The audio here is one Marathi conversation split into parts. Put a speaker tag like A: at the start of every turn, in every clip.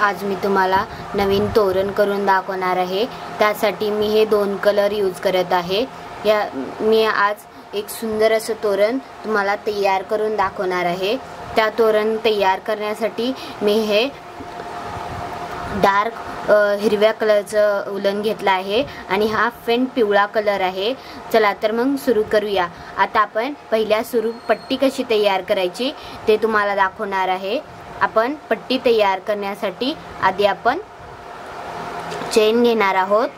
A: आज मी तुम्हाला नवीन तोरण करून दाखवणार आहे। त्यासाठी मी हे दोन कलर यूज करत आहे। मी आज एक सुंदर असं तोरण तुम्हाला तयार करून दाखवणार आहे। त्या तोरण तयार करण्यासाठी मी हे डार्क हिरव्या कलरचं उलन घेतलं आहे आणि हा फेंट पिवळा कलर आहे। चला तर मग सुरू करूया। आता आपण पहिल्या सुरू पट्टी कशी तयार करायची ते तुम्हाला दाखवणार आहे। आपण पट्टी तयार करण्यासाठी आधी आपण चेन घेणार आहोत।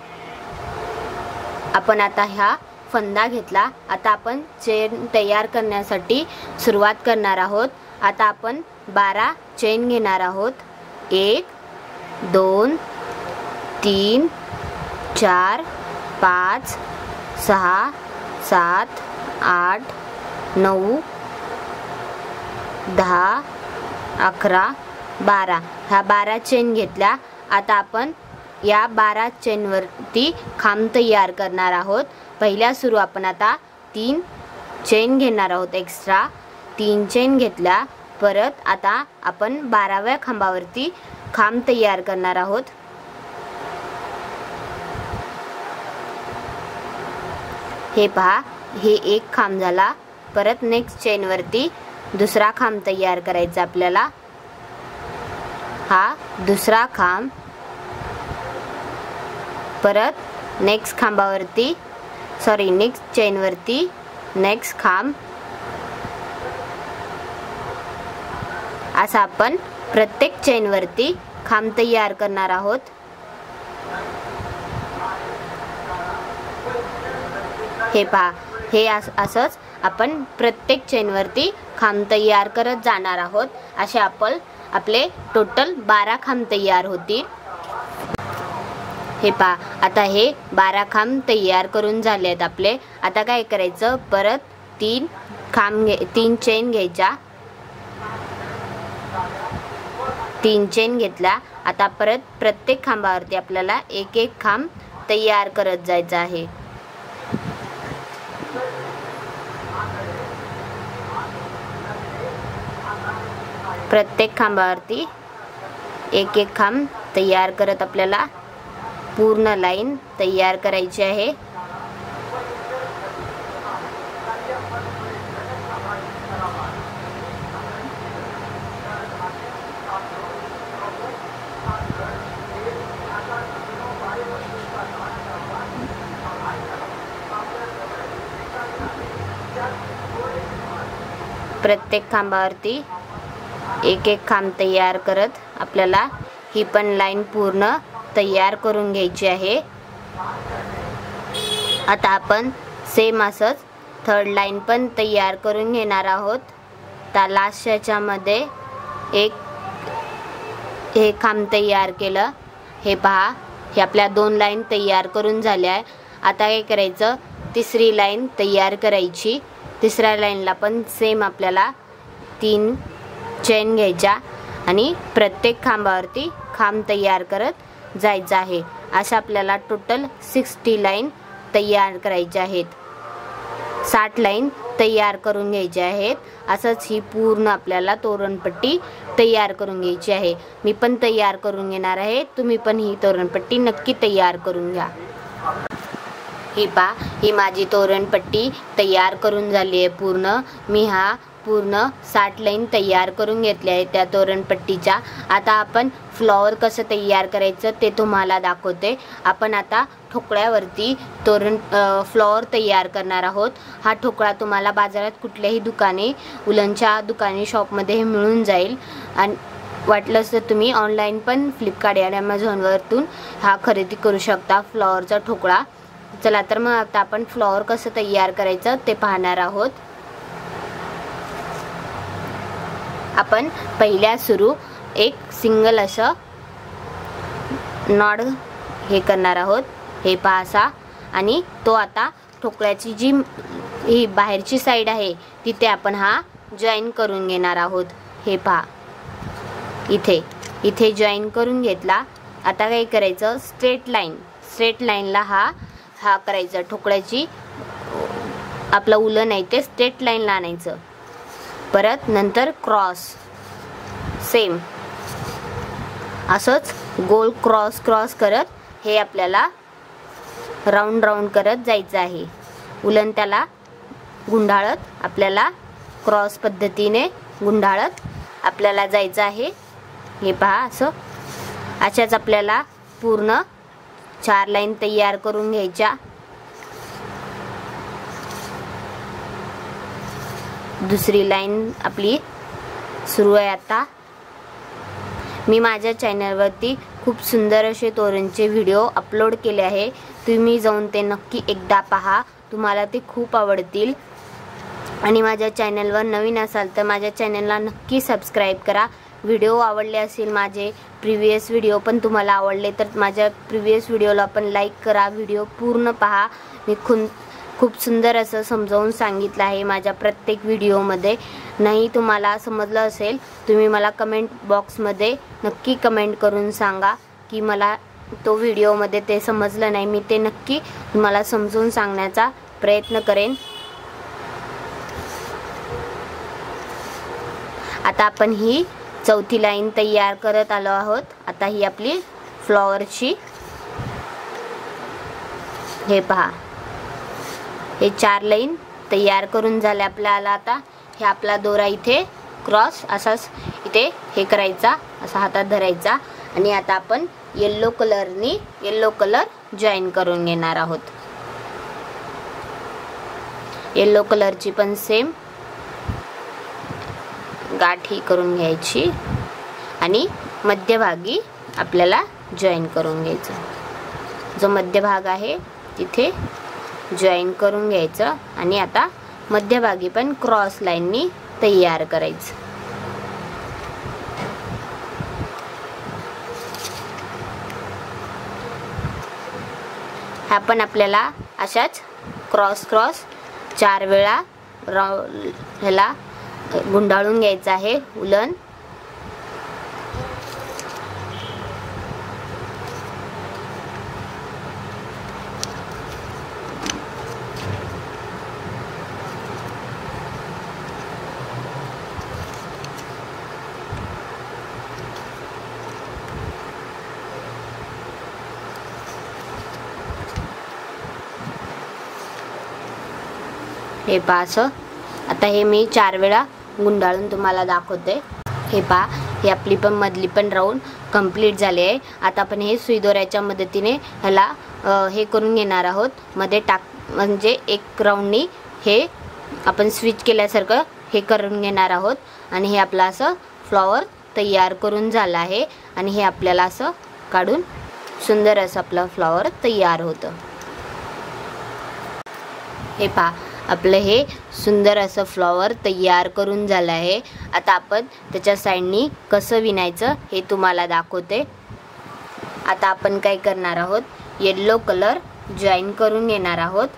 A: आपण आता हा फंदा घेतला। आता आपण चेन तयार करण्यासाठी सुरुवात करणार आहोत। आता आपण 12 चेन घेणार आहोत। 1 2 3 4 5 6 7 8 9 10 11 12 ह्या 12 चेन घेतल्या। आता आपण या 12 चेन वरती खांब तयार करणार आहोत। पहिल्या सुरू आपण आता 3 चेन घेणार आहोत एक्स्ट्रा। 3 चेन घेतल्या। परत आता आपण 12व्या खांबावरती खांब तयार करणार आहोत। हे पहा, हे एक खांब झाला। परत नेक्स्ट चेन वरती दुसरा खांब तयार करायचा आपल्याला। हा दुसरा खांब। परत नेक्स्ट खांबावरती नेक्स्ट चेन वरती नेक्स्ट खांब। असा आपण प्रत्येक चेन वरती खांब तयार करणार आहोत। हे पहा, हे असंच आपण प्रत्येक चेन वरती खांब तयार करत जाणार आहोत। असे आपले टोटल 12 खांब तयार होतील। हे पहा, आता हे 12 खांब तयार करून झाले आहेत आपले। आता काय करायचं, परत 3 चेन घ्यायच्या। 3 चेन घेतल्या। आता परत प्रत्येक खांबावरती आपल्याला एक एक खांब तयार करत जायचं आहे। प्रत्येक खांबावरती एक एक खांब तयार करत आपल्याला पूर्ण लाईन तयार करायची आहे। प्रत्येक खांबावरती एक एक खांब तयार करत आपल्याला ही पण लाईन पूर्ण तयार करून घ्यायची आहे। आता आपण सेम असंच थर्ड लाईन पण तयार करून घेणार आहोत। त्या लास्ट याच्यामध्ये हे खांब तयार केलं। हे पहा, हे आपल्या 2 लाईन तयार करून झाल्या आहे। आता काय करायचं, तिसरी लाईन तयार करायची। तिसऱ्या लाईनला पण सेम आपल्याला 3 चेन घ्यायच्या आणि प्रत्येक खांबावरती खांब तयार करत जायचं आहे। अशा आपल्याला टोटल 60 लाईन तयार करायच्या आहेत। 60 लाईन तयार करून घ्यायच्या आहेत। असंच ही पूर्ण आपल्याला तोरणपट्टी तयार करून घ्यायची आहे। मी पण तयार करून घेणार आहे। तुम्ही पण ही तोरणपट्टी नक्की तयार करून घ्या। ही पहा, ही माझी तोरणपट्टी तयार करून झाली आहे पूर्ण। मी पूर्ण 60 लाईन तयार करून घेतले आहे त्या तोरणपट्टीच्या। आता आपण फ्लॉवर कसं तयार करायचं ते तुम्हाला दाखवते। आपण आता ठोकळ्यावरती फ्लॉवर तयार करणार आहोत। हा ठोकळा तुम्हाला बाजारात कुठल्याही दुकाने, उलनच्या दुकाने, शॉपमध्ये हे मिळून जाईल। आणि वाटलंच तर तुम्ही ऑनलाईन पण फ्लिपकार्ट आणि ॲमेझॉनवरतून हा खरेदी करू शकता फ्लॉवरचा ठोकळा। चला तर मग आता आपण फ्लॉवर कसं तयार करायचं ते पाहणार आहोत। आपण पहिल्या सुरू एक सिंगल असं नॉड हे करणार आहोत। हे पहा असा, आणि तो आता ठोकळ्याची जी ही बाहेरची साईड आहे तिथे आपण हा जॉईन करून घेणार आहोत। हे पहा, इथे जॉईन करून घेतला। आता काय करायचं, स्ट्रेट लाईनला हा करायचा। ठोकळ्याची आपलं उलन आहे ते स्ट्रेट लाईनला आणायचं। परत नंतर क्रॉस सेम असंच गोल क्रॉस करत हे आपल्याला राऊंड करत जायचं आहे. उलन त्याला गुंडाळत आपल्याला क्रॉस पद्धतीने गुंडाळत आपल्याला जायचं आहे. हे पहा, अशाच आपल्याला पूर्ण 4 लाईन तयार करून घ्यायच्या. दुसरी लाईन आपली सुरू आहे आता. मी माझ्या चॅनलवरती खूप सुंदर असे तोरणचे व्हिडिओ अपलोड केले आहे. तुम्ही जाऊन ते नक्की एकदा पहा, तुम्हाला ते खूप आवडतील. आणि माझ्या चॅनलवर नवीन असाल तर माझ्या चॅनलला नक्की सबस्क्राईब करा. व्हिडिओ आवडले असेल, माझे प्रिव्हियस व्हिडिओ पण तुम्हाला आवडले तर माझ्या प्रिव्हियस व्हिडिओला पण लाईक करा. व्हिडिओ पूर्ण पहा. मी खूप सुंदर असं समजावून सांगितलं आहे माझ्या प्रत्येक व्हिडिओमध्ये. नाही तुम्हाला समजलं असेल तुम्ही मला कमेंट बॉक्समध्ये नक्की कमेंट करून सांगा की मला तो व्हिडिओमध्ये ते समजलं नाही. मी ते नक्की तुम्हाला समजून सांगण्याचा प्रयत्न करेन. आता आपण ही चौथी लाईन तयार करत आलो आहोत. आता ही आपली फ्लॉवरची, हे पहा, हे 4 लाईन तयार करून झाले आपल्याला. आता हे आपला दोरा इथे क्रॉस असाच इथे हे करायचा, असा हातात धरायचा. आणि आता आपण येलो कलर जॉईन करून घेणार आहोत. येलो कलरची पण सेम गाठी करून घ्यायची आणि मध्यभागी आपल्याला जॉईन करून घ्यायचं. जो मध्यभाग आहे तिथे जॉईन करून घ्यायचं आणि आता मध्यभागी पण क्रॉस लाईननी तयार करायचं. हा पण आपल्याला अशाच क्रॉस 4 वेळा ह्याला गुंडाळून घ्यायचं आहे उलन. हे पहा, असं आता हे मी 4 वेळा गुंडाळून तुम्हाला दाखवते. हे पहा, हे आपली पण मधली पण राऊंड कंप्लीट झाली आहे. आता आपण हे सुई दोऱ्याच्या मदतीने ह्याला हे करून घेणार आहोत. मध्ये म्हणजे एक राऊंडनी हे आपण स्विच केल्यासारखं हे करून घेणार आहोत. आणि हे आपलं असं फ्लॉवर तयार करून झालं आहे. आणि हे आपल्याला असं काढून सुंदर असं आपलं फ्लॉवर तयार होतं. हे पहा, आपलं हे सुंदर असं फ्लॉवर तयार करून झालं आहे. आता आपण त्याच्या साईडनी कसं विणायचं हे तुम्हाला दाखवते. आता आपण काय करणार आहोत, येलो कलर जॉईन करून घेणार आहोत.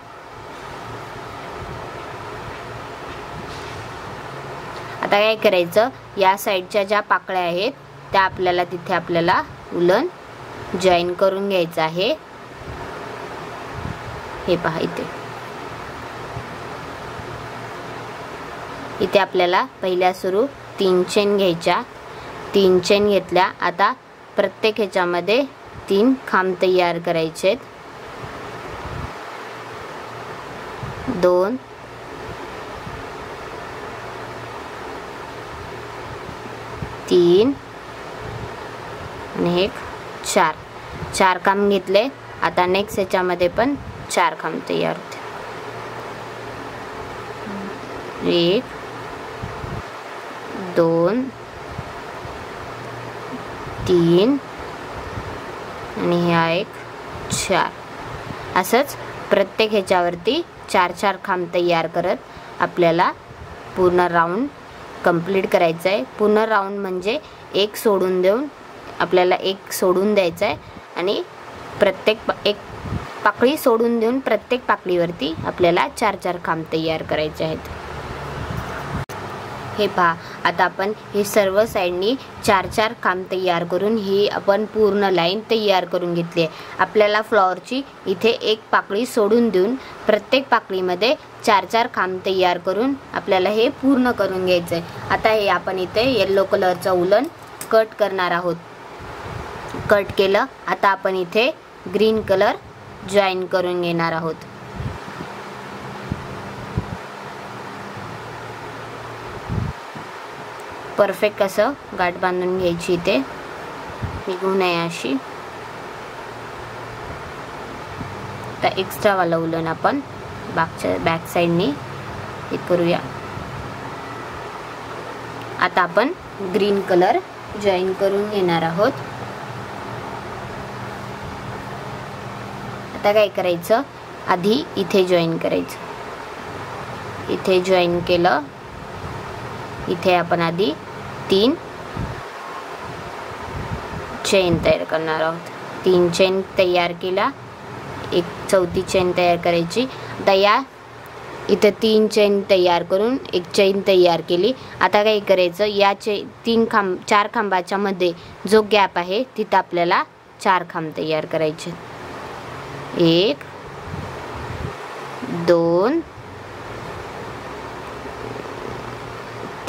A: आता काय करायचं, या साईडच्या ज्या पाकळ्या आहेत त्या आपल्याला तिथे आपल्याला उलन जॉईन करून घ्यायचं आहे. हे पहा, इथे आपल्याला पहिल्या सुरू 3 चेन घ्यायच्या. 3 चेन घेतल्या. आता प्रत्येक ह्याच्यामध्ये 3 खांब तयार करायचे. 2 3 आणि 4 खांब घेतले. आता नेक्स्ट ह्याच्यामध्ये पण 4 खांब तयार होते. 1 2 3 आणि हा एक 4. असंच प्रत्येक ह्याच्यावरती 4 खांब तयार करत आपल्याला पूर्ण राऊंड कंप्लीट करायचं आहे. पूर्ण राऊंड म्हणजे एक सोडून देऊन आपल्याला एक सोडून द्यायचं आहे आणि प्रत्येक एक पाकळी सोडून देऊन प्रत्येक पाकळीवरती आपल्याला 4 खांब तयार करायचे आहेत. हे पहा, आता आपण हे सर्व साईडनी 4 खांब तयार करून ही आपण पूर्ण लाईन तयार करून घेतली आहे. आपल्याला फ्लॉवरची इथे एक पाकळी सोडून देऊन प्रत्येक पाकळीमध्ये 4 खांब तयार करून आपल्याला हे पूर्ण करून घ्यायचं आहे. आता हे आपण इथे येलो कलरचं उलन कट करणार आहोत. कट केलं. आता आपण इथे ग्रीन कलर जॉईन करून घेणार आहोत. परफेक्ट असं गाठ बांधून घ्यायची, इथे निघू नये अशी. आता एक्स्ट्रा वाला उलन आपण बॅक साईडनी हे करूया. आता आपण ग्रीन कलर जॉईन करून घेणार आहोत. आता काय करायचं, आधी इथे जॉईन करायचं. इथे जॉईन केलं. इथे आपण आधी 3 चेन तयार करणार आहोत. 3 चेन तयार केला. एक चौथी चेन तयार करायची. आता या इथे 3 चेन तयार करून एक चेन तयार केली. आता काय करायचं, या 4 खांबाच्या मध्ये जो गॅप आहे तिथं आपल्याला 4 खांब तयार करायचे. 1 2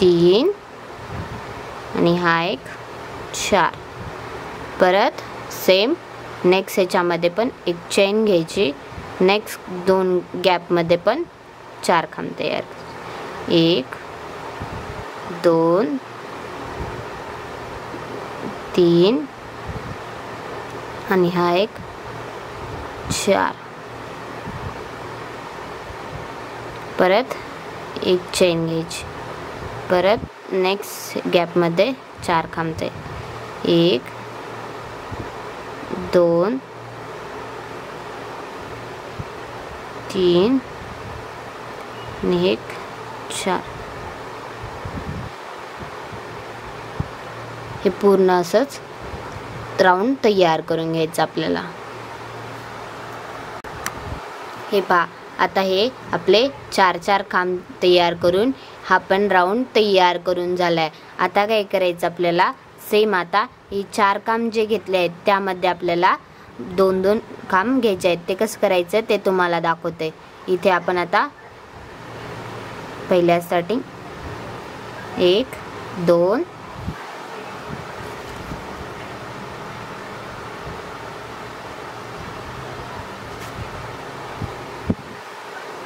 A: 3 आणि हा एक 4. परत सेम नेक्स्ट ह्याच्यामध्ये पण एक चेन घ्यायची. नेक्स्ट 2 गॅपमध्ये पण 4 खांब तयार. 1 2 3 आणि हा एक 4. परत एक चेन घ्यायची. परत नेक्स्ट गॅपमध्ये 4 खांब तयार. 1 2 3 आणि एक 4. हे पूर्ण असंच राऊंड तयार करून घ्यायचं आपल्याला. हे पहा, आता हे आपले 4 खांब तयार करून हा पण राऊंड तयार करून झालाय. आता काय करायचं आपल्याला, सेम आता हे 4 खांब जे घेतले आहेत त्यामध्ये आपल्याला 2 खांब घ्यायचे आहेत. ते कसं करायचं ते तुम्हाला दाखवते. इथे आपण आता पहिल्या स्टार्टिंग 1 2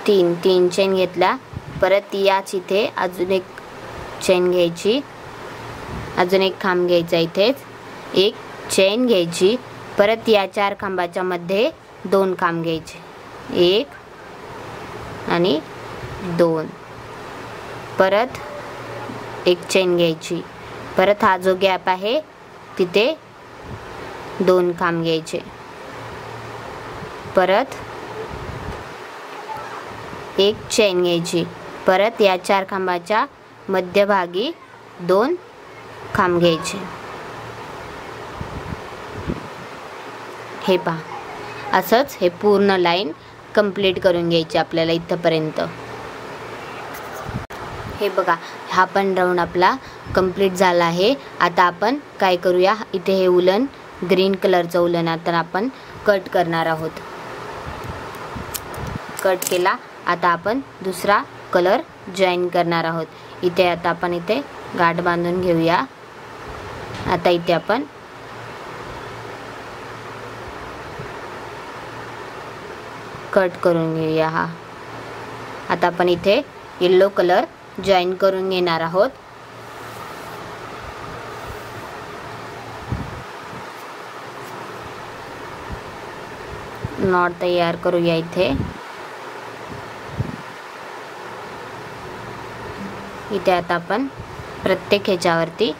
A: 3 चेन घेतला. परत याच इथे अजून एक चेन घ्यायची. अजून एक खांब घ्यायचा. इथेच एक चेन घ्यायची. परत या 4 खांबाच्या मध्ये 2 खांब घ्यायचे. 1 आणि 2. परत एक चेन घ्यायची. परत हा जो गॅप आहे तिथे 2 खांब घ्यायचे. परत एक चेन घ्यायची. परत या 4 खांबाच्या मध्यभागी 2 खांब घ्यायचे. हे पहा, असंच हे पूर्ण लाईन कंप्लीट करून घ्यायची आपल्याला इथपर्यंत. हे बघा, हा पण राऊंड आपला कंप्लीट झाला आहे. आता आपण काय करूया, इथे हे उलन ग्रीन कलरचं उलन आता आपण कट करणार आहोत. कट केला. आता आपण दुसरा कलर जॉईन करणार आहोत. इथे आता आपण इथे गाठ बांधून घेऊया. आता इथे आपण कट करून घेऊया. हा आता आपण इथे येलो कलर जॉईन करून घेणार आहोत. नॉट तयार करूया. इथे आता आपण प्रत्येक ह्याच्यावरती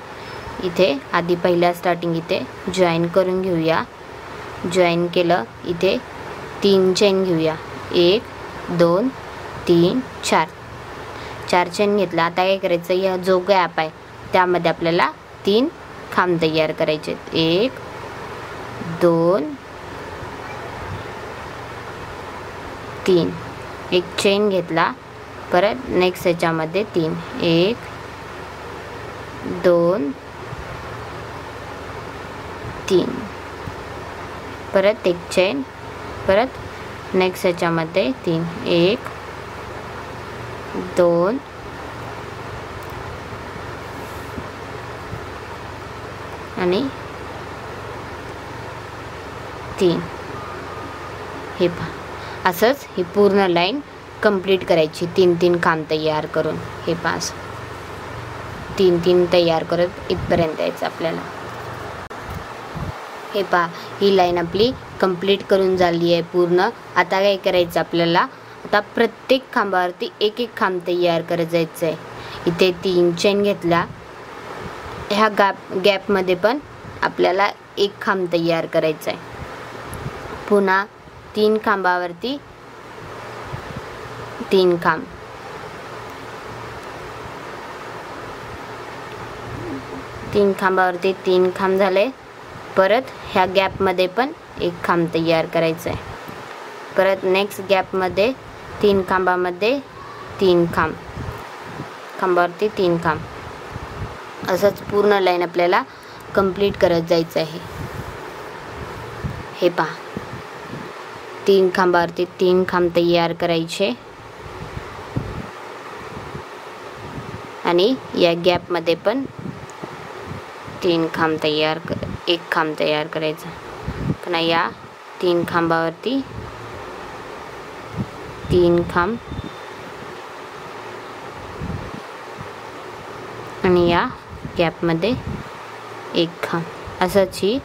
A: इथे आधी पहिल्या स्टार्टिंग इथे जॉईन करून घेऊया. जॉईन केलं. इथे 3 चेन घेऊया. 1 2 3 4 चेन घेतला. आता काय करायचं, या जो गॅप आहे त्यामध्ये आपल्याला 3 खांब तयार करायचे. 1 2 3. एक चेन घेतला. परत नेक्स्ट ह्याच्यामध्ये 3 1 2 3. परत एक चेन. परत नेक्स्ट ह्याच्यामध्ये 3 1 2 आणि 3. हे पहा, असंच ही पूर्ण लाईन कंप्लीट करायची 3-3 खांब तयार करून. हे पहा, 3-3 तयार करत इथपर्यंत यायचं आपल्याला. हे पहा, ही लाईन आपली कंप्लीट करून झाली आहे पूर्ण. आता काय करायचं आपल्याला, आता प्रत्येक खांबावरती एक एक खांब तयार करत जायचं आहे. इथे 3 चेन घेतला, ह्या गॅपमध्ये पण आपल्याला एक खांब तयार करायचा आहे. पुन्हा 3 खांबावरती 3 खांब, 3 खांबावरती 3 खांब झाले. परत ह्या गॅपमध्ये पण एक खांब तयार करायचा आहे. परत नेक्स्ट गॅपमध्ये 3 खांबामध्ये 3 खांब, खांबावरती 3 खांब. असंच पूर्ण लाईन आपल्याला कंप्लीट करत जायचं आहे. हे पहा, 3 खांबावरती 3 खांब तयार करायचे आणि या गॅपमध्ये पण 3 खांब तयार एक खांब तयार करायचा. पुन्हा या 3 खांबावरती 3 खांब आणि या गॅपमध्ये एक खांब. असंच ही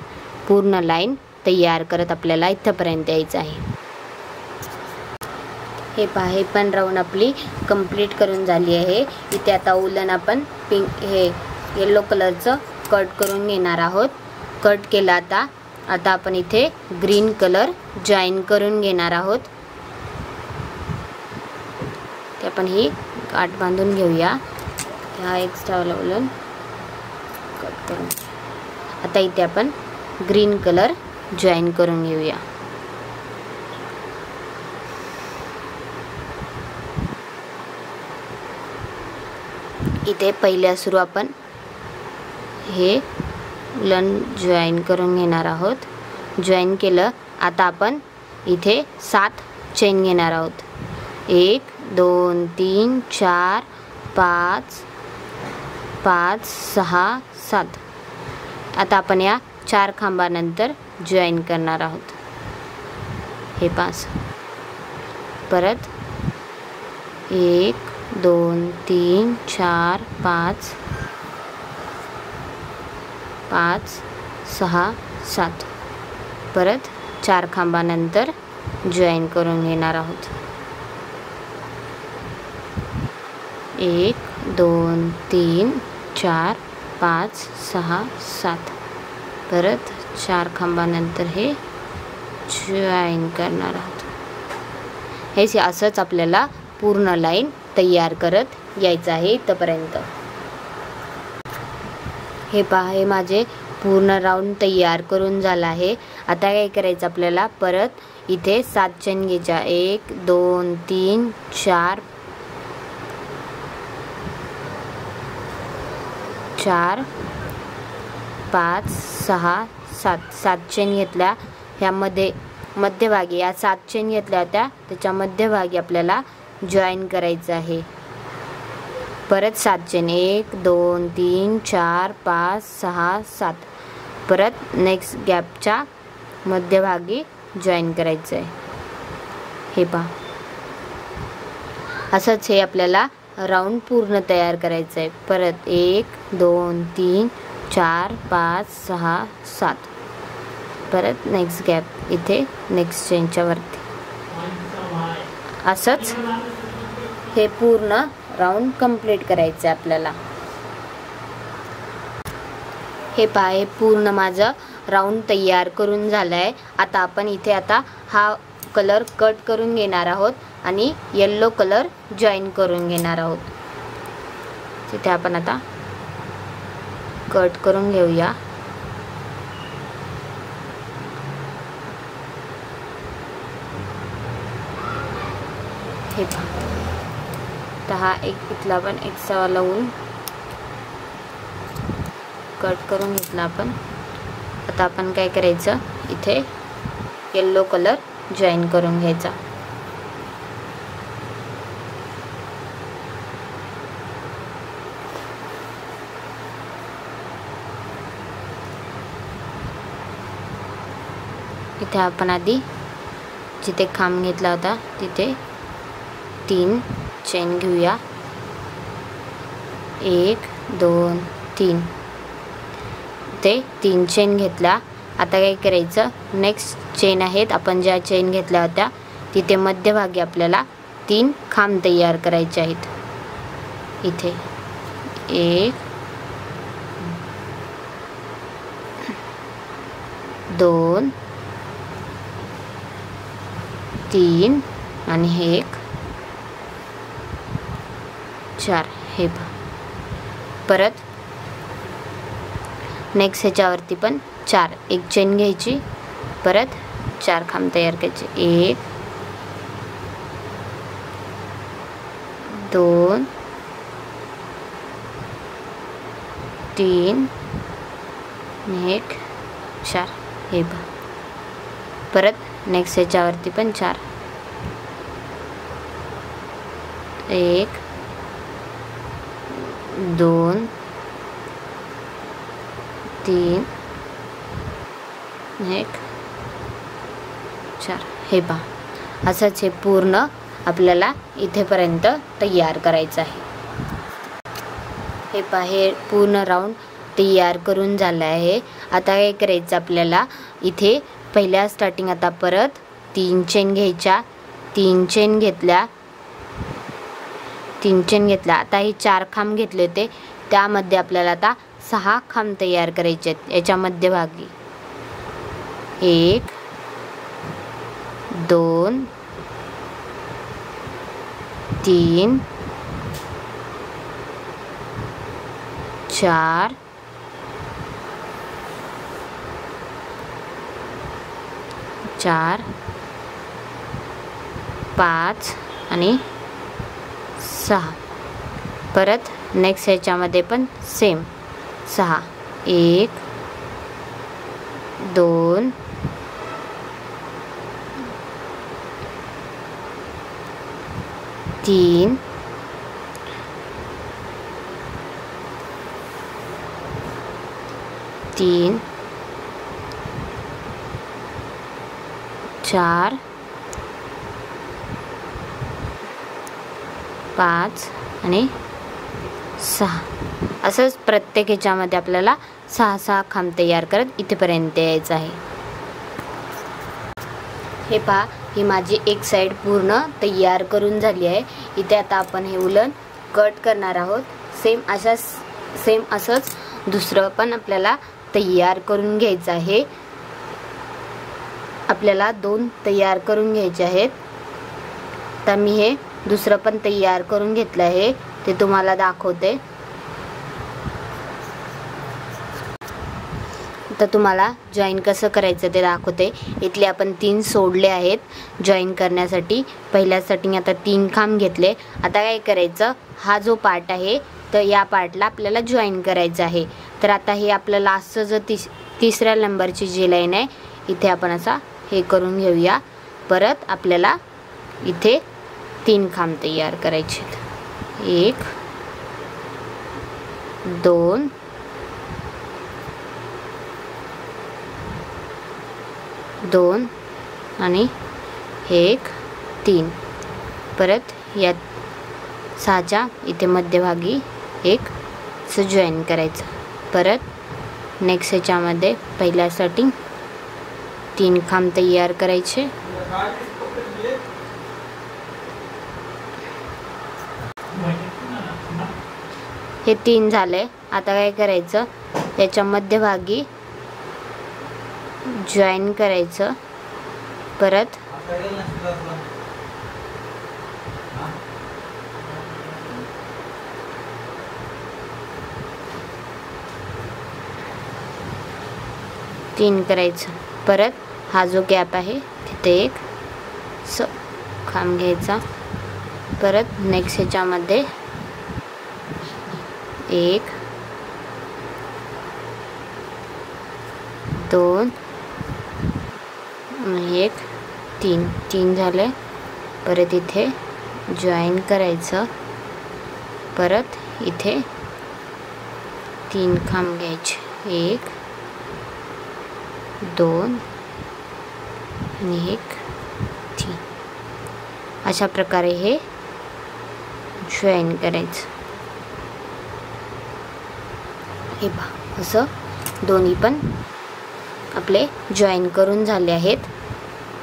A: पूर्ण लाईन तयार करत आपल्याला इथपर्यंत यायचं आहे. हे पहा, हे पण राऊंड आपली कंप्लीट करून झाली आहे. इथे आता उलन आपण पिंक हे येलो कलरचं कट करून घेणार आहोत. कट केला. आता आपण इथे ग्रीन कलर जॉईन करून घेणार आहोत. ते आपण ही गाठ बांधून घेऊया. हा एक्स्ट्रावाला उलन कट करून आता इथे आपण ग्रीन कलर जॉईन करून घेऊया. इथे पहिल्या सुरू आपण हे उलन जॉईन करून घेणार आहोत. जॉईन केलं. आता आपण इथे 7 चेन घेणार आहोत. 1 2 3 4 5 5 6 7. आता आपण या 4 खांबानंतर जॉईन करणार आहोत. हे 5. परत 1 2 3 4 5 5 6 7. परत 4 खांबानंतर जॉईन करून घेणार आहोत. 1 2 3 4 5 6 7. परत 4 खांबानंतर हे जॉईन करणार आहोत. हे असंच आपल्याला पूर्ण लाईन तयार करत यायचं आहे इथपर्यंत. हे पहा, हे माझे पूर्ण राऊंड तयार करून झाला आहे. आता काय करायचं आपल्याला, परत इथे 7 चेन घ्यायच्या. 1 2 3 4 4 5 6 7. 7 चेन घेतल्या. ह्यामध्ये मध्यभागी या 7 चेन घेतल्या होत्या, त्याच्या मध्यभागी आपल्याला जॉईन करायचं आहे. परत 7 चेन. 1 2 3 4 5 6 7. परत नेक्स्ट गॅपच्या मध्यभागी जॉईन करायचं आहे. हे पहा, असंच हे आपल्याला राऊंड पूर्ण तयार करायचं आहे. परत 1 2 3 4 5 6 7. परत नेक्स्ट गॅप इथे नेक्स्ट चेनच्या वरती. असंच हे पूर्ण राऊंड कंप्लीट करायचं आहे आपल्याला. हे पहा, हे पूर्ण माझं राऊंड तयार करून झालं आहे. आता आपण इथे हा कलर कट करून घेणार आहोत आणि येल्लो कलर जॉईन करून घेणार आहोत. तिथे आपण आता कट करून घेऊया. हे पहा, तर हा एक इथला पण एक्स्ट्रा लावून कट करून घेतला आपण. आता आपण काय करायचं, इथे येल्लो कलर जॉईन करून घ्यायचा. इथे आपण आधी जिथे खांब घेतला होता तिथे 3 चेन घेऊया. 1 2 3 ते 3 चेन घेतला. आता काय करायचं, नेक्स्ट चेन आहेत आपण ज्या चेन घेतल्या होत्या तिथे मध्यभागी आपल्याला 3 खांब तयार करायचे आहेत. इथे 1 2 3 आणि हे 1 4. हे पहा. परत नेक्स्ट ह्याच्यावरती पण 4 एक चेन घ्यायची, परत 4 खांब तयार करायचे. 1 2 3 1 4. हे पहा. परत नेक्स्ट ह्याच्यावरती पण 4. 1 2 3 1 4. हे पहा. असंच हे पूर्ण आपल्याला इथेपर्यंत तयार करायचं आहे. हे पहा, हे पूर्ण राऊंड तयार करून झालं आहे. आता काय करायचं आपल्याला, इथे पहिल्या स्टार्टिंग आता परत 3 चेन घ्यायच्या. 3 चेन घेतल्या. 3 चेन घेतल्या. आता हे 4 खांब घेतले होते त्यामध्ये आपल्याला आता 6 खांब तयार करायचे आहेत. याच्या मध्यभागी 1 2 3 4 4 5 आणि 6. परत नेक्स्ट ह्याच्यामध्ये पण सेम 6. 1 2 3 3 4 5 आणि 6. असंच प्रत्येक ह्याच्यामध्ये आपल्याला 6 खांब तयार करत इथेपर्यंत यायचं आहे. हे पहा, ही माझी एक साईड पूर्ण तयार करून झाली आहे. इथे आता आपण हे उलन कट करणार आहोत. सेम असंच दुसरं पण आपल्याला तयार करून घ्यायचं आहे. आपल्याला 2 तयार करून घ्यायचे आहेत. तर मी हे दुसरं पण तयार करून घेतलं आहे, ते तुम्हाला दाखवते. तर तुम्हाला जॉईन कसं करायचं ते दाखवते. इथले आपण 3 सोडले आहेत जॉईन करण्यासाठी. पहिल्या स्टार्टिंग आता 3 खांब घेतले. आता काय करायचं, हा जो पार्ट आहे तर या पार्टला आपल्याला जॉईन करायचं आहे. तर आता हे आपलं लास्टचं जो तिसऱ्या नंबरची जी लाईन आहे इथे आपण असा हे करून घेऊया. परत आपल्याला इथे 3 खांब तयार करायचे. 1 2 2 आणि 1 3. परत या 6च्या इथे मध्यभागी 1 असं जॉईन करायचं. परत नेक्स्ट ह्याच्यामध्ये पहिल्या स्टार्टिंग 3 खांब तयार करायचे. हे 3 झाले. आता काय करायचं, याच्या मध्यभागी जॉईन करायचं. परत तीन करायचं. परत हा जो गॅप आहे तिथे एक खांब घ्यायचा. परत नेक्स्ट ह्याच्यामध्ये 1 2 1 3 3 झाले. परत इथे जॉईन करायचं. परत इथे 3 खांब घ्यायचे. 1 2 आणि एक 3. अशा प्रकारे हे जॉईन करायचं. हे पहा असं दोन्ही पण आपले जॉईन करून झाले आहेत.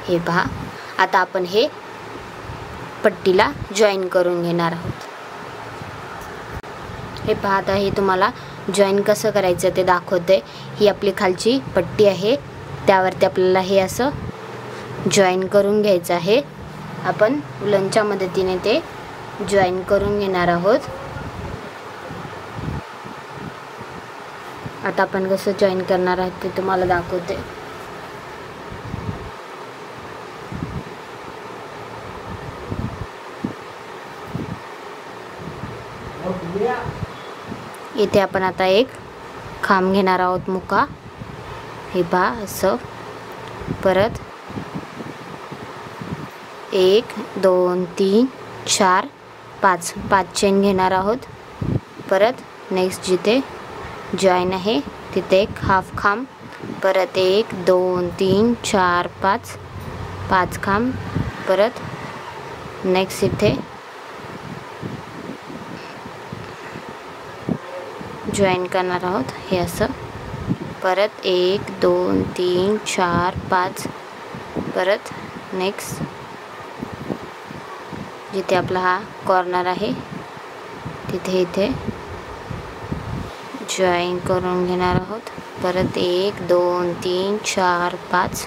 A: हे पहा आता आपण हे पट्टीला जॉईन करून घेणार आहोत. हे पहा आता हे तुम्हाला जॉईन कसं करायचं ते दाखवते. ही आपली खालची पट्टी आहे, त्यावरती आपल्याला हे असं जॉईन करून घ्यायचं आहे. आपण उलनच्या मदतीने ते जॉईन करून घेणार आहोत. आता आपण कसं जॉईन करणार आहोत ते तुम्हाला दाखवते. इथे आपण आता एक खांब घेणार आहोत मुका. हे पहा असं. परत 1 2 3 4 5 चेन घेणार आहोत. परत नेक्स्ट जिथे जॉईन आहे तिथे एक हाफ खांब. परत 1 2 3 4 5 खांब. परत नेक्स्ट इथे जॉईन करणार आहोत हे असं. परत 1 2 3 4 5. परत नेक्स्ट जिथे आपला हा कॉर्नर आहे तिथे इथे जॉईन करून घेणार आहोत. परत 1 2 3 4 5.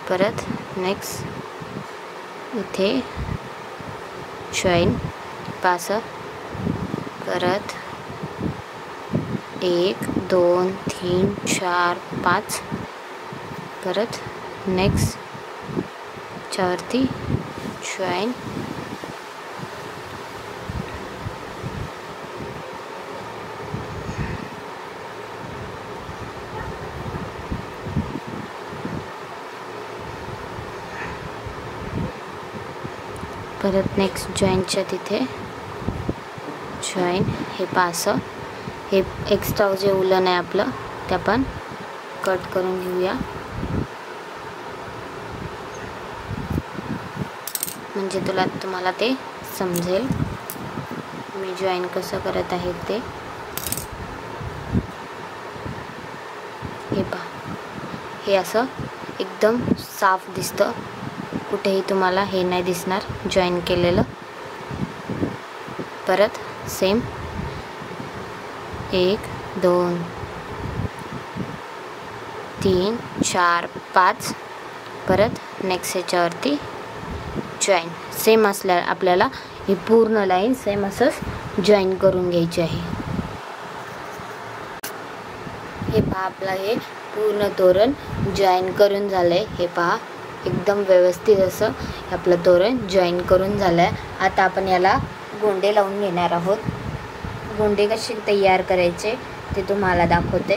A: परत नेक्स्ट इथे जॉईन पास. परत 1 2 3 4 5. परत नेक्स्ट च्यावरती जॉईन. परत नेक्स्ट जॉईनच्या तिथे जॉईन. हे पास. हे एक्स्ट्रा जे उलन आहे आपलं ते आपण कट करून घेऊया, म्हणजे तुम्हाला ते समजेल मी जॉईन कसं करत आहे ते. हे पहा हे असं एकदम साफ दिसतं, कुठेही तुम्हाला हे नाही दिसणार जॉईन केलेलं. परत सेम 1 2 3 4 5. परत नेक्स्ट ह्याच्यावरती जॉईन. सेम असल्या आपल्याला ही पूर्ण लाईन सेम असंच जॉईन करून घ्यायची आहे. हे पहा आपलं हे पूर्ण तोरण जॉईन करून झालं आहे. हे पहा एकदम व्यवस्थित असं आपलं तोरण जॉईन करून झालं आहे. आता आपण याला गोंडे लावून घेणार आहोत. गोंडे कसे तयार करायचे ते तुम्हाला दाखवते.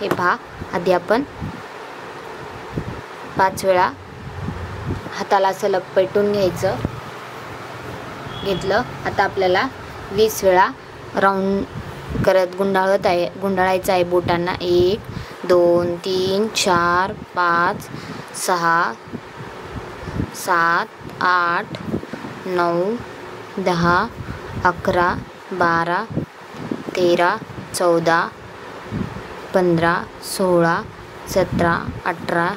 A: हे पहा आधी आपण 5 वेळा हाताला असं लपेटून घेतलं. आता आपल्याला 20 वेळा राऊंड करत गुंडाळायचं आहे बोटांना. 1 2 3 4 5 6 7 8 9 10 11 12 13 14 15 16 17 18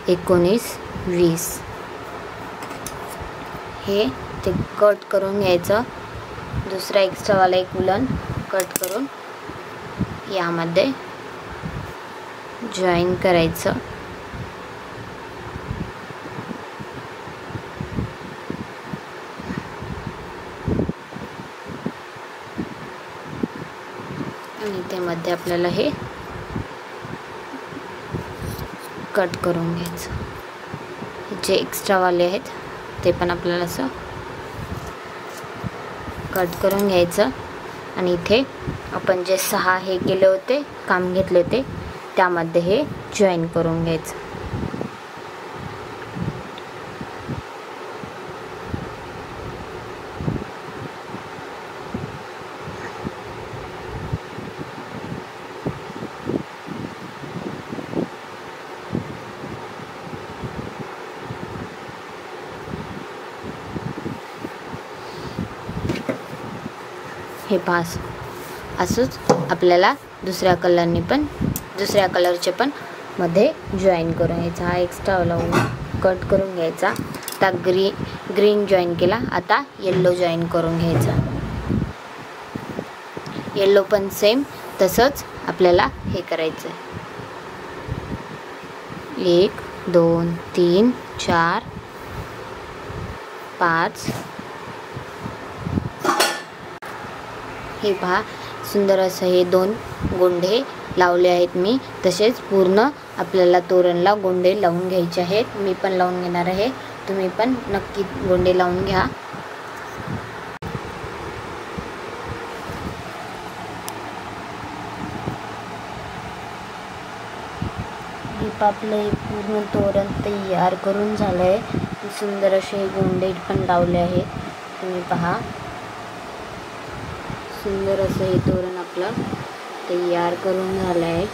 A: 19 20. हे ते कट करून घ्यायचं. दुसरा एक्स्ट्रावाला एक उलन कट करून यामध्ये जॉईन करायचं. आणि त्यामध्ये आपल्याला हे कट करून घ्यायचं. जे एक्स्ट्रावाले आहेत ते पण आपल्याला असं कट करून घ्यायचं. आणि इथे आपण जे 6 हे केले होते काम घेतले होते त्यामध्ये हे जॉईन करून घ्यायचं. हे पहा असंच आपल्याला दुसऱ्या कलरचे पण मध्ये जॉईन करून घ्यायचा. हा एक्स्ट्रा लावून कट करून घ्यायचा. आता ग्रीन जॉईन केला, आता येल्लो जॉईन करून घ्यायचा. येल्लो पण सेम तसंच आपल्याला हे करायचं आहे. 1 2 3 4 5 हे पहा सुंदर असं हे 2 गोंडे लावले आहेत मी. तसेच पूर्ण आपल्याला तोरणला गोंडे लावून घ्यायचे आहेत. मी पण लावून घेणार आहे, तुम्ही पण नक्की गोंडे लावून घ्या. आपलं हे पूर्ण तोरण तयार करून झालं आहे. सुंदर असे गोंडे पण लावले आहेत. तुम्ही पहा सुंदर असं हे तोरण आपलं तयार करून झालं आहे.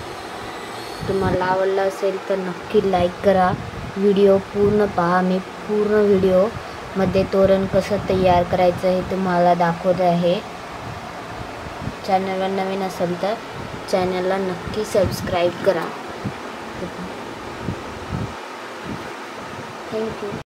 A: तुम्हाला आवडलं असेल तर नक्की लाईक करा. व्हिडिओ पूर्ण पहा. मी पूर्ण व्हिडिओमध्ये तोरण कसं तयार करायचं हे तुम्हाला दाखवत आहे. चॅनलवर नवीन असेल तर चॅनलला नक्की सबस्क्राईब करा. थँक्यू.